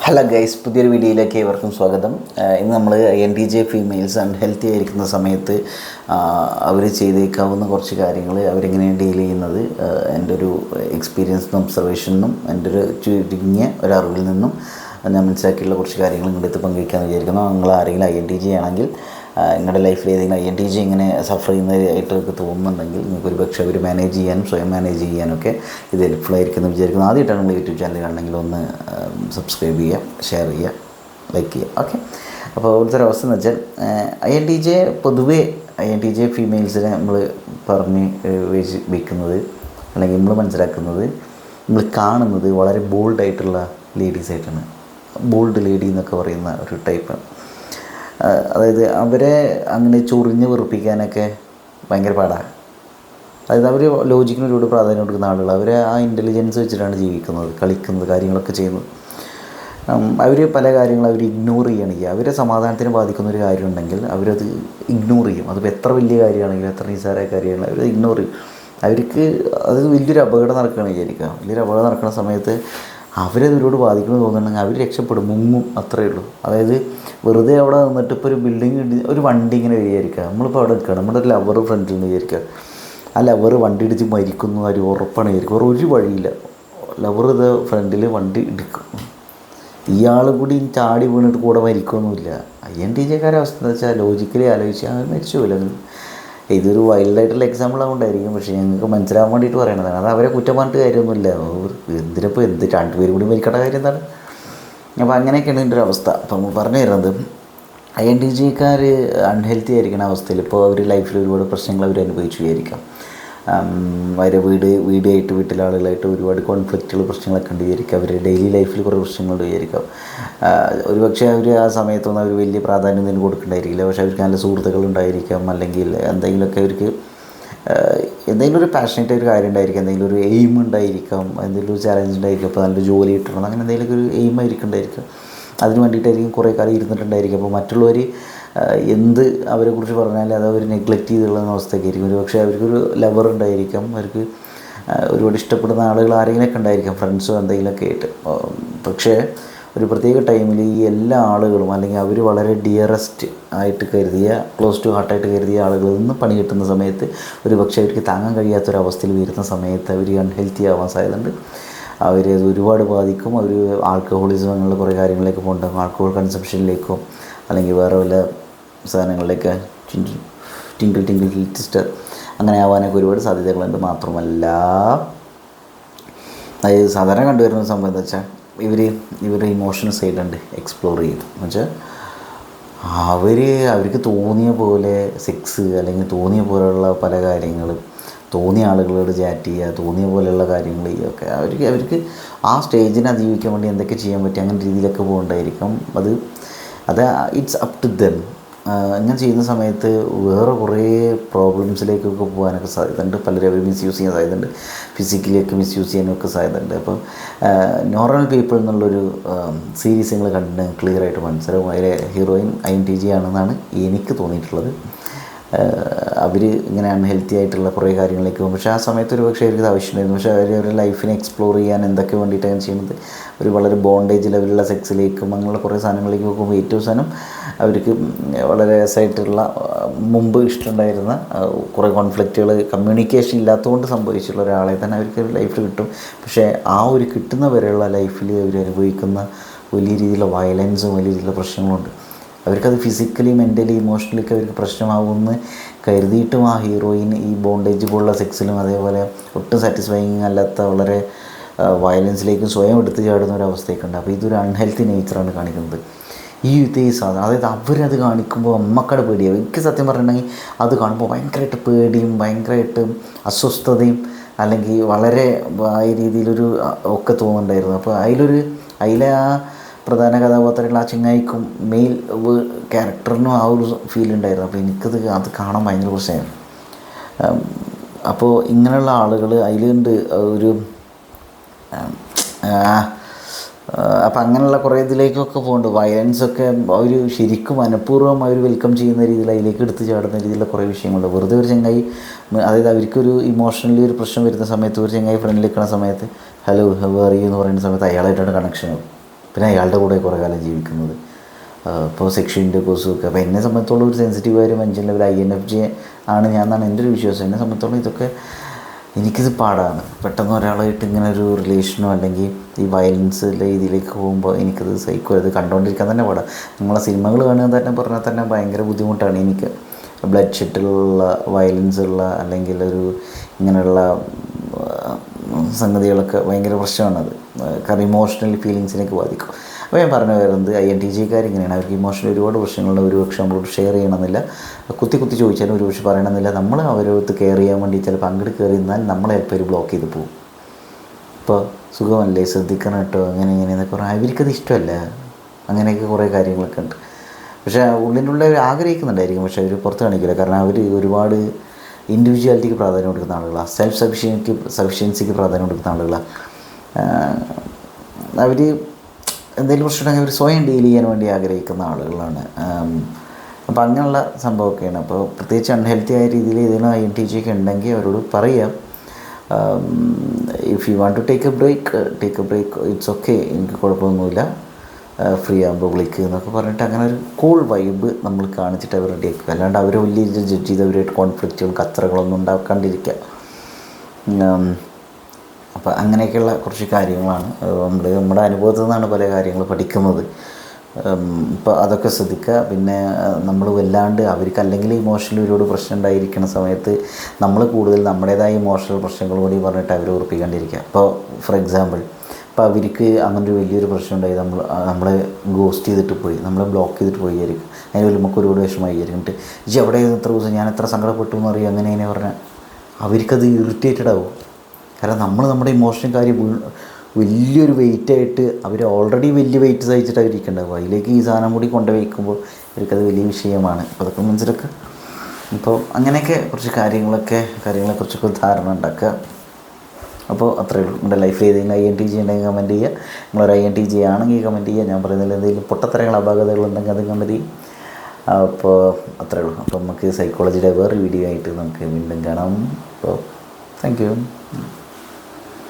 Hello guys, പുതിയൊരു വീഡിയോയിലേക്ക് ഏവർക്കും സ്വാഗതം. ഇന്ന് നമ്മൾ INTJ ഫീമെയിൽസ് അൺഹെൽത്തി ആയിരിക്കുന്ന സമയത്ത് അവർ ചെയ്തേക്കാവുന്ന കുറച്ച് കാര്യങ്ങൾ, അവരെങ്ങനെയാണ് ഡീൽ ചെയ്യുന്നത്, എൻ്റെ ഒരു എക്സ്പീരിയൻസിനും ഒബ്സർവേഷനും എൻ്റെ ഒരു ചുരുങ്ങിയ ഒരറിവിൽ നിന്നും ഞാൻ മനസ്സിലാക്കിയുള്ള കുറച്ച് കാര്യങ്ങൾ നിങ്ങളുടെ പങ്കുവയ്ക്കാമെന്ന് വിചാരിക്കുന്നു. നിങ്ങൾ ആരെങ്കിലും INTJ ആണെങ്കിൽ നിങ്ങളുടെ ലൈഫിൽ ഏതെങ്കിലും INTJ ഇങ്ങനെ സഫർ ചെയ്യുന്നതായിട്ടൊക്കെ തോന്നുന്നുണ്ടെങ്കിൽ നിങ്ങൾക്കൊരു പക്ഷേ അവർ മാനേജ് ചെയ്യാനും സ്വയം മാനേജ് ചെയ്യാനൊക്കെ ഇത് ഹെൽപ്ഫുൾ ആയിരിക്കും എന്ന് വിചാരിക്കുന്നു. ആദ്യമായിട്ടാണ് നിങ്ങൾ യൂട്യൂബ് ചാനൽ കാണണമെങ്കിൽ ഒന്ന് സബ്സ്ക്രൈബ് ചെയ്യുക, ഷെയർ ചെയ്യുക, ലൈക്ക് ചെയ്യുക. ഓക്കെ, അപ്പോൾ ഇവിടുത്തെ ഒരു അവസ്ഥ എന്ന് വെച്ചാൽ INTJ പൊതുവേ INTJ ഫീമെയിൽസിനെ നമ്മൾ പറഞ്ഞ് വയ്ക്കുന്നത് അല്ലെങ്കിൽ നമ്മൾ മനസ്സിലാക്കുന്നത്, നമ്മൾ കാണുന്നത് വളരെ ബോൾഡായിട്ടുള്ള ലേഡീസായിട്ടാണ്. ബോൾഡ് ലേഡി എന്നൊക്കെ പറയുന്ന ഒരു ടൈപ്പാണ്. അതായത് അവരെ അങ്ങനെ ചൊറിഞ്ഞ് വെറുപ്പിക്കാനൊക്കെ ഭയങ്കര പാടാണ്. അതായത് അവർ ലോജിക്കിന് ഒരുപാട് പ്രാധാന്യം കൊടുക്കുന്ന ആളുകൾ. അവർ ആ ഇൻ്റലിജൻസ് വെച്ചിട്ടാണ് ജീവിക്കുന്നത്, കളിക്കുന്നത്, കാര്യങ്ങളൊക്കെ ചെയ്യുന്നത്. അവർ പല കാര്യങ്ങളും അവർ ഇഗ്നോർ ചെയ്യുകയാണ് ചെയ്യുക. അവരെ സമാധാനത്തിന് ബാധിക്കുന്ന ഒരു കാര്യം ഉണ്ടെങ്കിൽ അവരത് ഇഗ്നോർ ചെയ്യും. അതിപ്പോൾ എത്ര വലിയ കാര്യമാണെങ്കിലും എത്ര നിസ്സാരമായ കാര്യമാണെങ്കിലും അവരത് ഇഗ്നോർ ചെയ്യും. അവർക്ക് അത് വലിയൊരു അപകടം നടക്കുകയാണ് വിചാരിക്കുക. വലിയൊരു അപകടം നടക്കുന്ന സമയത്ത് അവരതിലൂടെ ബാധിക്കണമെന്ന് തോന്നുന്നുണ്ടെങ്കിൽ അവർ രക്ഷപ്പെടും, മുങ്ങും, അത്രയേ ഉള്ളൂ. അതായത് വെറുതെ അവിടെ നിന്നിട്ട് ഇപ്പോൾ ഒരു ബിൽഡിങ്, ഒരു വണ്ടി ഇങ്ങനെ വിചാരിക്കുക, നമ്മളിപ്പോൾ അവിടെ നിൽക്കുക, നമ്മുടെ ഒരു ലവർ ഫ്രണ്ടിൽ നിന്ന് വിചാരിക്കുക, ആ ലവർ വണ്ടി ഇടിച്ച് മരിക്കുന്നു, ഒരു ഉറപ്പാണ് വിചാരിക്കുക. വേറെ ഒരു വഴിയില്ല, ലവർ ഇത് ഫ്രണ്ടിൽ വണ്ടി ഇടിക്കും, ഇയാൾ കൂടി ചാടി വീണിട്ട് കൂടെ മരിക്കൊന്നുമില്ല. INTJക്കാരുടെ അവസ്ഥ എന്ന് വെച്ചാൽ ലോജിക്കലി ആലോചിച്ചാൽ അവർ മരിച്ചു പോലും. ഇതൊരു വൈൽഡായിട്ടുള്ള എക്സാമ്പിൾ ആകൊണ്ടായിരിക്കും, പക്ഷേ ഞങ്ങൾക്ക് മനസ്സിലാകാൻ വേണ്ടിയിട്ട് പറയണതാണ്. അത് അവരെ കുറ്റം പറഞ്ഞിട്ട് കാര്യമൊന്നുമില്ല. എന്തിനിപ്പോൾ രണ്ടുപേരും കൂടി മരിക്കേണ്ട കാര്യം എന്താണ്? അപ്പോൾ അങ്ങനെയൊക്കെയാണ് ഇതിൻ്റെ ഒരു അവസ്ഥ. അപ്പം പറഞ്ഞു തരുന്നത്, INTJക്കാർ അൺഹെൽത്തി ആയിരിക്കുന്ന അവസ്ഥയിൽ ഇപ്പോൾ അവർ ലൈഫിൽ ഒരുപാട് പ്രശ്നങ്ങൾ അവർ അനുഭവിച്ചു വിചാരിക്കാം. അവരെ വീട്ടിലെ ആളുകളായിട്ട് ഒരുപാട് കോൺഫ്ലിക്റ്റുകൾ, പ്രശ്നങ്ങളൊക്കെ ഉണ്ട് വിചാരിക്കാം. അവരുടെ ഡെയിലി ലൈഫിൽ കുറേ പ്രശ്നങ്ങളുണ്ട് വിചാരിക്കാം. ഒരുപക്ഷെ അവർ ആ സമയത്തൊന്നും അവർ വലിയ പ്രാധാന്യം ഒന്നും കൊടുക്കണ്ടായിരിക്കില്ല. പക്ഷേ അവർക്ക് നല്ല സുഹൃത്തുക്കളുണ്ടായിരിക്കാം, അല്ലെങ്കിൽ എന്തെങ്കിലുമൊക്കെ അവർക്ക് എന്തെങ്കിലും ഒരു പാഷനേറ്റ് ഒരു കാര്യം ഉണ്ടായിരിക്കാം, എന്തെങ്കിലും ഒരു എയിം ഉണ്ടായിരിക്കാം, എന്തെങ്കിലും ഒരു ചാലഞ്ച് ഉണ്ടായിരിക്കും. അപ്പോൾ നല്ലൊരു ജോലി കിട്ടണം, അങ്ങനെ എന്തെങ്കിലുമൊക്കെ ഒരു എയിം ആയിരിക്കും. അതിന് വേണ്ടിയിട്ടായിരിക്കും കുറേ കാലം ഇരുന്നിട്ടുണ്ടായിരിക്കും. അപ്പോൾ മറ്റുള്ളവർ എന്ത് അവരെക്കുറിച്ച് പറഞ്ഞാൽ അത് അവർ നെഗ്ലക്റ്റ് ചെയ്തുള്ള അവസ്ഥയൊക്കെ ആയിരിക്കും. ഒരു പക്ഷേ അവർക്കൊരു ലവർ ഉണ്ടായിരിക്കാം, അവർക്ക് ഒരുപാട് ഇഷ്ടപ്പെടുന്ന ആളുകൾ ആരെങ്കിലുമൊക്കെ ഉണ്ടായിരിക്കാം, ഫ്രണ്ട്സോ എന്തെങ്കിലുമൊക്കെ ആയിട്ട്. പക്ഷേ ഒരു പ്രത്യേക ടൈമിൽ ഈ എല്ലാ ആളുകളും, അല്ലെങ്കിൽ അവർ വളരെ ഡിയറസ്റ്റ് ആയിട്ട് കരുതിയ, ക്ലോസ് ടു ഹാർട്ടായിട്ട് കരുതിയ ആളുകളിൽ നിന്ന് പണി കിട്ടുന്ന സമയത്ത് ഒരു പക്ഷേ അവർക്ക് താങ്ങാൻ കഴിയാത്തൊരവസ്ഥയിൽ വരുന്ന സമയത്ത് അവർ അൺഹെൽത്തി ആവാൻ സാധ്യതയുണ്ട്. അവരത് ഒരുപാട് ബാധിക്കും. അവർ ആൽക്കഹോളിസം അങ്ങനെയുള്ള കുറേ കാര്യങ്ങളിലേക്ക് പോകുന്നുണ്ടാകും. ആൽക്കഹോൾ കൺസംഷനിലേക്കോ അല്ലെങ്കിൽ വേറെ വല്ല സാധനങ്ങളിലേക്ക്, ടിങ്കിൾ ലിറ്റിസ്റ്റർ അങ്ങനെ ആവാനൊക്കെ ഒരുപാട് സാധ്യതകളുണ്ട്. മാത്രമല്ല, അതായത് സാധാരണ കണ്ടുവരുന്ന സംഭവം എന്താ വെച്ചാൽ ഇവർ ഇമോഷണൽ സൈഡുണ്ട് എക്സ്പ്ലോർ ചെയ്തു. എന്നുവെച്ചാൽ അവർക്ക് തോന്നിയ പോലെ സെക്സ്, അല്ലെങ്കിൽ തോന്നിയ പോലെയുള്ള പല കാര്യങ്ങളും, തോന്നിയ ആളുകളോട് ചാറ്റ് ചെയ്യുക, തോന്നിയ പോലെയുള്ള കാര്യങ്ങൾ ചെയ്യുകയൊക്കെ അവർക്ക് ആ സ്റ്റേജിനെ അതിജീവിക്കാൻ വേണ്ടി എന്തൊക്കെ ചെയ്യാൻ പറ്റും, അങ്ങനെ രീതിയിലൊക്കെ പോകുന്നുണ്ടായിരിക്കും. അത് ഇറ്റ്സ് അപ് ടു ദെം. ഇങ്ങനെ ചെയ്യുന്ന സമയത്ത് വേറെ കുറേ പ്രോബ്ലംസിലേക്കൊക്കെ പോകാനൊക്കെ സാധ്യതയുണ്ട്. പലരും അവർ മിസ്യൂസ് ചെയ്യാൻ സാധ്യതയുണ്ട്, ഫിസിക്കലിയൊക്കെ മിസ്യൂസ് ചെയ്യാനൊക്കെ സാധ്യതയുണ്ട്. അപ്പോൾ നോർമൽ പീപ്പിൾ എന്നുള്ളൊരു സീരീസ് നിങ്ങൾ കണ്ടിട്ട് ക്ലിയറായിട്ട് മനസ്സിലാവും. അതിലെ ഹീറോയിൻ INTJ ആണെന്നാണ് എനിക്ക് തോന്നിയിട്ടുള്ളത്. അവർ ഇങ്ങനെ അൺഹെൽത്തി ആയിട്ടുള്ള കുറേ കാര്യങ്ങളിലേക്ക് പോകും. പക്ഷേ ആ സമയത്ത് ഒരു പക്ഷേ അവർക്ക് ആവശ്യമുണ്ടായിരുന്നു. പക്ഷേ അവരുടെ ലൈഫിനെ എക്സ്പ്ലോർ ചെയ്യാൻ എന്തൊക്കെ വേണ്ടിയിട്ടാണ് ചെയ്യുന്നത്, ഒരു വളരെ ബോണ്ടേജ് ലെവലുള്ള സെക്സിലേക്കും അങ്ങനെയുള്ള കുറേ സാധനങ്ങളിലേക്ക് പോകുമ്പോൾ ഏറ്റവും സാധനം അവർക്ക് വളരെ രസമായിട്ടുള്ള, മുമ്പ് ഇഷ്ടമുണ്ടായിരുന്ന കുറേ കോൺഫ്ലിക്റ്റുകൾ, കമ്മ്യൂണിക്കേഷൻ ഇല്ലാത്തതുകൊണ്ട് സംഭവിച്ചിട്ടുള്ള ഒരാളെ തന്നെ അവർക്ക് ലൈഫിൽ കിട്ടും. പക്ഷേ ആ ഒരു കിട്ടുന്ന വരെയുള്ള ലൈഫിൽ അവർ അനുഭവിക്കുന്ന വലിയ രീതിയിലുള്ള വയലൻസും വലിയ രീതിയിലുള്ള പ്രശ്നങ്ങളുണ്ട്. അവർക്കത് ഫിസിക്കലി, മെൻ്റലി, ഇമോഷണലിയൊക്കെ അവർക്ക് പ്രശ്നമാകുമെന്ന് കരുതിയിട്ടും ആ ഹീറോയിൻ ഈ ബോണ്ടേജ് പോലുള്ള സെക്സിലും അതേപോലെ ഒട്ടും സാറ്റിസ്ഫൈയിങ് അല്ലാത്ത വളരെ വയലൻസിലേക്കും സ്വയം എടുത്തു ചാടുന്ന ഒരവസ്ഥയൊക്കെ ഉണ്ട്. അപ്പോൾ ഇതൊരു അൺഹെൽത്തി നേച്ചറാണ് കാണിക്കുന്നത്. ഈ സാധനം, അതായത് അവരത് കാണിക്കുമ്പോൾ അമ്മക്കടെ പേടിയാവും. എനിക്ക് സത്യം പറഞ്ഞിട്ടുണ്ടെങ്കിൽ അത് കാണുമ്പോൾ ഭയങ്കരമായിട്ട് പേടിയും ഭയങ്കരമായിട്ട് അസ്വസ്ഥതയും, അല്ലെങ്കിൽ വളരെ ആ രീതിയിലൊരു ഒക്കെ തോന്നുന്നുണ്ടായിരുന്നു. അപ്പോൾ അതിലെ ആ പ്രധാന കഥാപാത്രങ്ങൾ, ആ ചിങ്ങായിക്കും മെയിൽ ക്യാരക്ടറിനും ആ ഒരു ഫീൽ ഉണ്ടായിരുന്നു. അപ്പോൾ അത് കാണാൻ ഭയങ്കര പ്രശ്നമാണ്. അപ്പോൾ ഇങ്ങനെയുള്ള ആളുകൾ അതിലുണ്ട് ഒരു അപ്പോൾ അങ്ങനെയുള്ള കുറേ ഇതിലേക്കൊക്കെ പോകുന്നുണ്ട്. വയലൻസൊക്കെ അവർ ശരിക്കും മനഃപൂർവ്വം അവർ വെൽക്കം ചെയ്യുന്ന രീതിയിൽ അതിലേക്ക് എടുത്ത് ചാടുന്ന രീതിയിലുള്ള കുറേ വിഷയങ്ങളുണ്ട്. വെറുതെ ഒരു ചങ്ങായി, അതായത് അവർക്കൊരു ഇമോഷണലി ഒരു പ്രശ്നം വരുന്ന സമയത്ത് ഒരു ചങ്ങായി ഫ്രണ്ടിൽ നിൽക്കുന്ന സമയത്ത് ഹലോ ഹൗ ആർ യു എന്ന് പറയുന്ന സമയത്ത് അയാളായിട്ടാണ് കണക്ഷൻ. പിന്നെ അയാളുടെ കൂടെ കുറേ കാലം ജീവിക്കുന്നത്. ഇപ്പോൾ സെക്ഷൻ്റെ കോഴ്സൊക്കെ അപ്പോൾ എന്നെ സംബന്ധിച്ചോളം ഒരു സെൻസിറ്റീവായ ഒരു മനുഷ്യൻ ലെവൽ INFJ ആണ് ഞാൻ എന്നാണ് എൻ്റെ ഒരു വിശ്വാസം. എന്നെ സംബന്ധിച്ചോളം ഇതൊക്കെ എനിക്കിത് പാടാണ്. പെട്ടെന്ന് ഒരാളായിട്ട് ഇങ്ങനെ ഒരു റിലേഷനോ അല്ലെങ്കിൽ ഈ വയലൻസ് രീതിയിലേക്ക് പോകുമ്പോൾ എനിക്കത് സൈക്കോ ഇത് കണ്ടുകൊണ്ടിരിക്കാൻ തന്നെ പാടാം. നിങ്ങളെ സിനിമകൾ കാണുക തന്നെ പറഞ്ഞാൽ തന്നെ ഭയങ്കര ബുദ്ധിമുട്ടാണ് എനിക്ക്. ബ്ലഡ് ഷെറ്റിലുള്ള വയലൻസ് ഉള്ള അല്ലെങ്കിൽ ഒരു ഇങ്ങനെയുള്ള സംഗതികളൊക്കെ ഭയങ്കര പ്രശ്നമാണത്. കാരണം ഇമോഷണൽ ഫീലിങ്സിനൊക്കെ ബാധിക്കും. അപ്പോൾ ഞാൻ പറഞ്ഞു വരുന്നത് INTJക്കാർ ഇങ്ങനെയാണ്. അവർക്ക് ഇമോഷണൽ ഒരുപാട് പ്രശ്നങ്ങളുണ്ട്. ഒരുപക്ഷെ നമ്മളോട് ഷെയർ ചെയ്യണമെന്നില്ല, കുത്തി ചോദിച്ചാലും ഒരുപക്ഷെ പറയണമെന്നില്ല. നമ്മൾ അവരോട് കെയർ ചെയ്യാൻ വേണ്ടി ചിലപ്പോൾ അങ്ങോട്ട് കയറി നിന്നാൽ നമ്മളെ ചിലപ്പോൾ ഒരു ബ്ലോക്ക് ചെയ്ത് പോകും. ഇപ്പോൾ സുഖമല്ലേ, ശ്രദ്ധിക്കണം കേട്ടോ, അങ്ങനെ എന്നൊക്കെ പറഞ്ഞാൽ അവർക്കത് ഇഷ്ടമല്ല. അങ്ങനെയൊക്കെ കുറേ കാര്യങ്ങളൊക്കെ ഉണ്ട്. പക്ഷേ ഉള്ളിനുള്ളിൽ ആഗ്രഹിക്കുന്നുണ്ടായിരിക്കും, പക്ഷേ അവർ പുറത്ത് കാണിക്കില്ല. കാരണം അവർ ഒരുപാട് ഇൻഡിവിജ്വാലിറ്റിക്ക് പ്രാധാന്യം കൊടുക്കുന്ന ആളുകളാണ്. സെൽഫ് സഫിഷ്യൻസിക്ക് പ്രാധാന്യം കൊടുക്കുന്ന ആളുകളാണ്. അവർ എന്തെങ്കിലും പ്രശ്നമുണ്ടെങ്കിൽ അവർ സ്വയം ഡീൽ ചെയ്യാൻ വേണ്ടി ആഗ്രഹിക്കുന്ന ആളുകളാണ്. അപ്പോൾ അങ്ങനെയുള്ള സംഭവമൊക്കെയാണ്. അപ്പോൾ പ്രത്യേകിച്ച് അൺഹെൽത്തി ആയ രീതിയിൽ ഏതെങ്കിലും INTJ ഒക്കെ ഉണ്ടെങ്കിൽ അവരോട് പറയാം, if you want to take a break it's okay, എനിക്ക് കുഴപ്പമൊന്നുമില്ല, ഫ്രീ ആകുമ്പോൾ വിളിക്കുക എന്നൊക്കെ പറഞ്ഞിട്ട് അങ്ങനെ ഒരു കൂൾ വൈബ് നമ്മൾ കാണിച്ചിട്ട് അവർ റെഡിയാക്കുക. അല്ലാണ്ട് അവർ വലിയ ജഡ്ജ് ചെയ്ത് അവരായിട്ട് കോൺഫ്ലിക്റ്റുകൾ കച്ചറകളൊന്നും ഉണ്ടാക്കാണ്ടിരിക്കുക. അപ്പോൾ അങ്ങനെയൊക്കെയുള്ള കുറച്ച് കാര്യങ്ങളാണ് നമ്മുടെ അനുഭവത്തിൽ നിന്നാണ് പല കാര്യങ്ങൾ പഠിക്കുന്നത്. ഇപ്പോൾ അതൊക്കെ ശ്രദ്ധിക്കുക. പിന്നെ നമ്മൾ വല്ലാണ്ട് അവർക്ക് അല്ലെങ്കിൽ ഇമോഷണലി ഒരുപാട് പ്രശ്നം ഉണ്ടായിരിക്കുന്ന സമയത്ത് നമ്മൾ കൂടുതൽ നമ്മുടേതായ ഇമോഷണൽ പ്രശ്നങ്ങൾ കൂടി പറഞ്ഞിട്ട് അവരെ ഉറപ്പിക്കാണ്ടിരിക്കുക. ഇപ്പോൾ ഫോർ എക്സാമ്പിൾ ഇപ്പോൾ അവർക്ക് അങ്ങനൊരു വലിയൊരു പ്രശ്നം ഉണ്ടായി, നമ്മളെ ഗോസ്റ്റ് ചെയ്തിട്ട് പോയി, നമ്മളെ ബ്ലോക്ക് ചെയ്തിട്ട് പോയിരിക്കും. അതിന് നമുക്ക് ഒരുപാട് വിഷമമായി എന്നിട്ട് അവിടെ എത്ര ദിവസം ഞാൻ എത്ര സങ്കടപ്പെട്ടു എന്ന് അറിയാം. അങ്ങനെ പറഞ്ഞാൽ അവർക്കത് ഇറിറ്റേറ്റഡ് ആവും. കാരണം നമ്മുടെ ഇമോഷണൽ കാര്യം വലിയൊരു വെയിറ്റായിട്ട് അവർ ഓൾറെഡി വലിയ വെയിറ്റ് സഹിച്ചിട്ട് അവരിക്കുന്നുണ്ടാവും. അതിലേക്ക് ഈ സാധനം കൂടി കൊണ്ടുവയ്ക്കുമ്പോൾ അവർക്കത് വലിയ വിഷയമാണ്. അപ്പോൾ അതൊക്കെ മനസ്സിലാക്കുക. ഇപ്പോൾ അങ്ങനെയൊക്കെ കുറച്ച് കാര്യങ്ങളെക്കുറിച്ചൊക്കെ ധാരണ ഉണ്ടാക്കുക. അപ്പോൾ അത്രയേ ഉള്ളൂ. നമ്മുടെ ലൈഫിൽ ഏതെങ്കിലും INTJ ഉണ്ടെങ്കിൽ കമൻറ്റ് ചെയ്യുക. നിങ്ങളൊരു INTJ ആണെങ്കിൽ കമൻറ്റ് ചെയ്യുക. ഞാൻ പറയുന്നതിൽ എന്തെങ്കിലും പൊട്ടത്തരങ്ങൾ അപാകതകളുണ്ടെങ്കിൽ അത് കമൻറ്റ് ചെയ്യും. അപ്പോൾ അത്രയേ ഉള്ളൂ. അപ്പോൾ നമുക്ക് സൈക്കോളജിയുടെ വേറൊരു വീഡിയോ ആയിട്ട് നമുക്ക് വീണ്ടും കാണാം. അപ്പോൾ താങ്ക് യു.